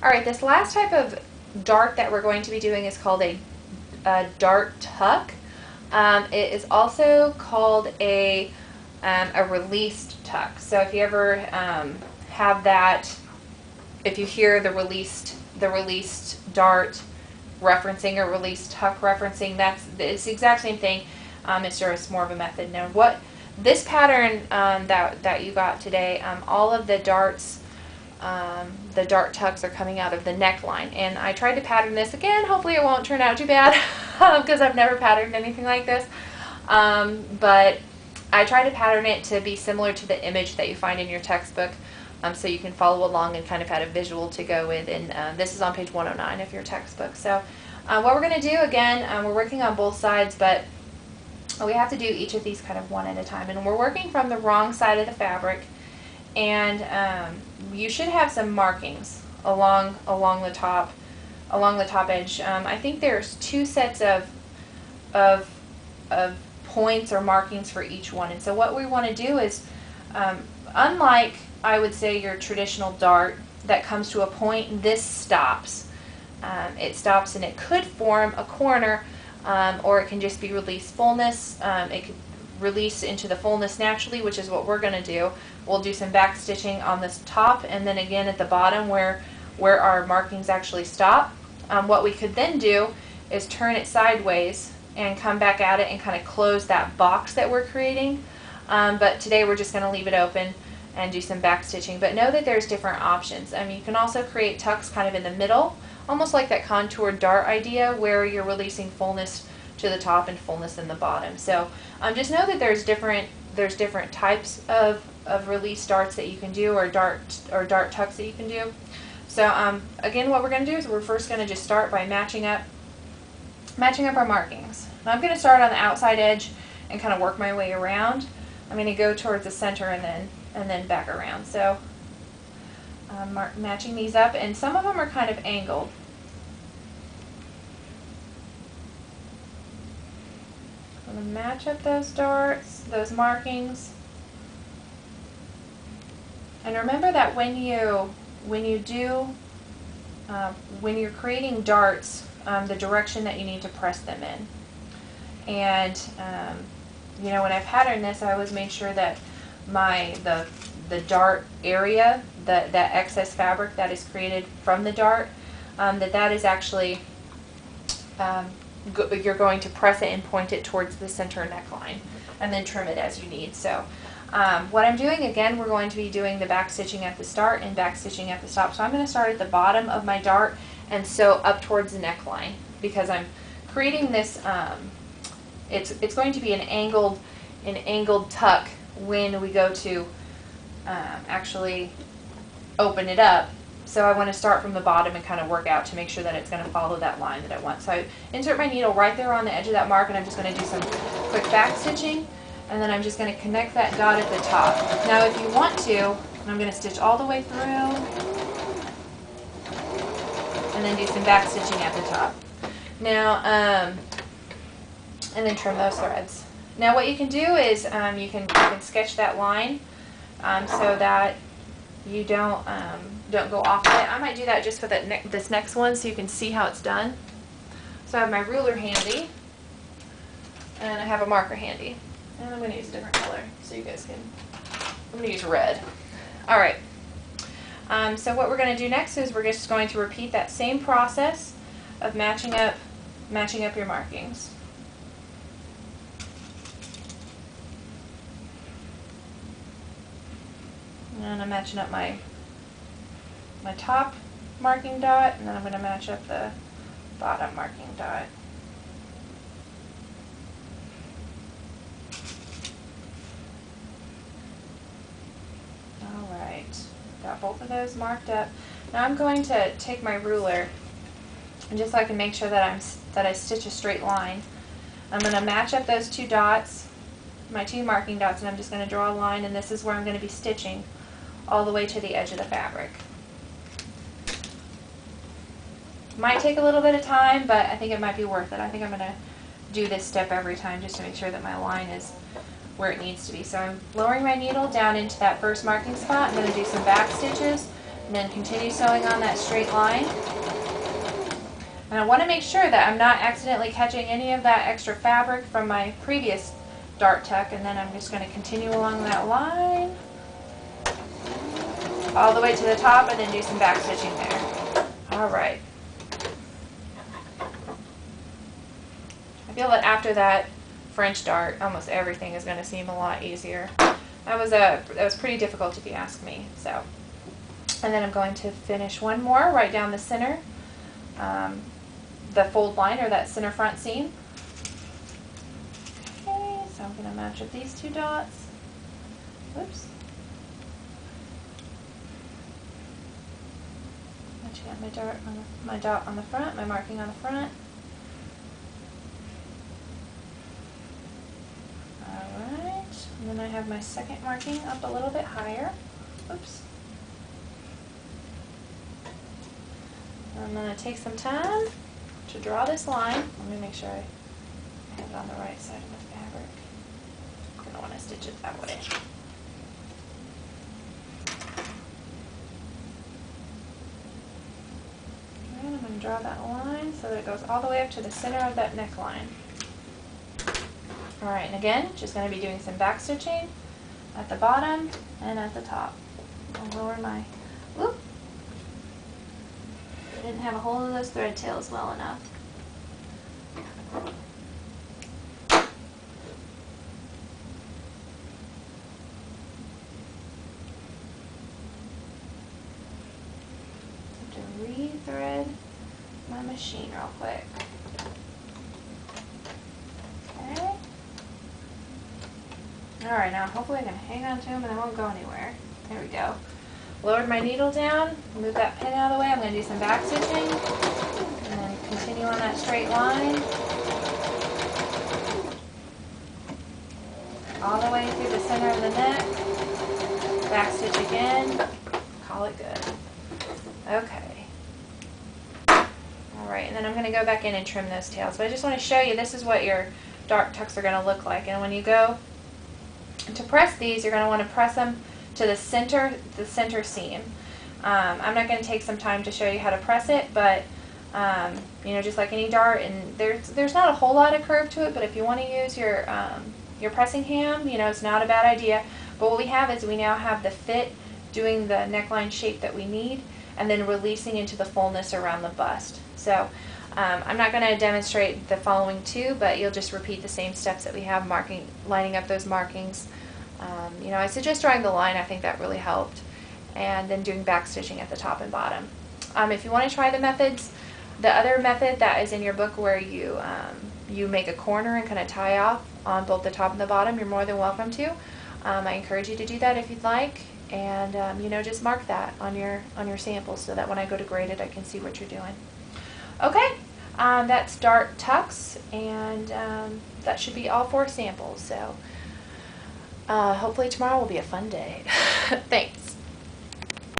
Alright, this last type of dart that we're going to be doing is called a dart tuck. It is also called a released tuck. So if you ever have that, if you hear the released dart referencing or released tuck referencing, it's the exact same thing. It's just more of a method. Now, what this pattern that you got today, all of the darts, the dart tucks are coming out of the neckline, and I tried to pattern this again. Hopefully, it won't turn out too bad because I've never patterned anything like this. But I try to pattern it to be similar to the image that you find in your textbook, so you can follow along and kind of have a visual to go with. And this is on page 109 of your textbook. So what we're going to do, again, we're working on both sides, but we have to do each of these kind of one at a time. And we're working from the wrong side of the fabric, and you should have some markings along the top edge. I think there's two sets of points or markings for each one. And so what we want to do is, unlike, I would say, your traditional dart that comes to a point, this stops. It stops, and it could form a corner, or it can just be release fullness. It could release into the fullness naturally, which is what we're going to do. We'll do some back stitching on this top, and then again at the bottom where our markings actually stop. What we could then do is turn it sideways and come back at it and kind of close that box that we're creating. But today we're just going to leave it open and do some back stitching. But know that there's different options. You can also create tucks kind of in the middle, almost like that contoured dart idea where you're releasing fullness to the top and fullness in the bottom. So just know that there's different types of release darts that you can do, or dart tucks that you can do. So again, what we're going to do is we're first going to just start by matching up our markings. Now I'm going to start on the outside edge and kind of work my way around. I'm going to go towards the center and then back around. So matching these up, and some of them are kind of angled. I'm going to match up those darts, those markings. And remember that when you're creating darts, the direction that you need to press them in. And you know, when I patterned this, I always made sure that the dart area, that excess fabric that is created from the dart, that is actually you're going to press it and point it towards the center neckline, and then trim it as you need. So what I'm doing, again, we're going to be doing the back stitching at the start and back stitching at the stop. So I'm going to start at the bottom of my dart and sew up towards the neckline, because I'm creating this, it's going to be an angled tuck when we go to actually open it up. So I want to start from the bottom and kind of work out to make sure that it's going to follow that line that I want. So I insert my needle right there on the edge of that mark, and I'm just going to do some quick back stitching, and then I'm just going to connect that dot at the top. Now if you want to, I'm going to stitch all the way through and then do some back stitching at the top. Now, and then trim those threads. Now what you can do is you can sketch that line so that you don't go off of it. I might do that just for this next one so you can see how it's done. So I have my ruler handy, and I have a marker handy. And I'm going to use a different color so you guys can, I'm going to use red. Alright, so what we're going to do next is we're just going to repeat that same process of matching up your markings. And I'm matching up my top marking dot, and then I'm going to match up the bottom marking dot. Alright, got both of those marked up. Now I'm going to take my ruler, and just so I can make sure that I stitch a straight line, I'm going to match up those two dots, my two marking dots, and I'm just going to draw a line, and this is where I'm going to be stitching all the way to the edge of the fabric. Might take a little bit of time, but I think it might be worth it. I think I'm going to do this step every time just to make sure that my line is where it needs to be. So I'm lowering my needle down into that first marking spot. I'm going to do some back stitches, And then continue sewing on that straight line. And I want to make sure that I'm not accidentally catching any of that extra fabric from my previous dart tuck, and then I'm just going to continue along that line all the way to the top and then do some back stitching there. Alright. I feel that after that French dart, almost everything is going to seem a lot easier. That was pretty difficult if you ask me. So, and then I'm going to finish one more right down the center, the fold line or that center front seam. Okay, so I'm going to match up these two dots. Whoops. Matching up my dot on the front, my marking on the front. Alright, and then I have my second marking up a little bit higher. Oops. I'm going to take some time to draw this line. Let me make sure I have it on the right side of the fabric. I'm going to want to stitch it that way. And I'm going to draw that line so that it goes all the way up to the center of that neckline. Alright, and again, just going to be doing some back stitching at the bottom and at the top. I'll lower my, whoop, I didn't have a hold of those thread tails well enough. Have to re-thread my machine real quick. Okay. Alright, now hopefully I can hang on to them and I won't go anywhere. There we go. Lowered my needle down, move that pin out of the way. I'm going to do some back stitching and then continue on that straight line all the way through the center of the neck. Back stitch again. Call it good. Okay. Alright, and then I'm going to go back in and trim those tails. But I just want to show you this is what your dart tucks are going to look like. And when you go to press these, you're going to want to press them to the center seam. I'm not going to take some time to show you how to press it, but you know, just like any dart, and there's not a whole lot of curve to it, but if you want to use your pressing hand, you know, it's not a bad idea. But what we have is we now have the fit doing the neckline shape that we need, and then releasing into the fullness around the bust. So I'm not going to demonstrate the following two, but you'll just repeat the same steps that we have, lining up those markings. You know, I suggest drawing the line. I think that really helped. And then doing back stitching at the top and bottom. If you want to try the methods, the other method that is in your book where you you make a corner and kind of tie off on both the top and the bottom, you're more than welcome to. I encourage you to do that if you'd like, and you know, just mark that on your samples so that when I go to grade it, I can see what you're doing. Okay, that's dart tucks, and that should be all 4 samples. So hopefully tomorrow will be a fun day. Thanks.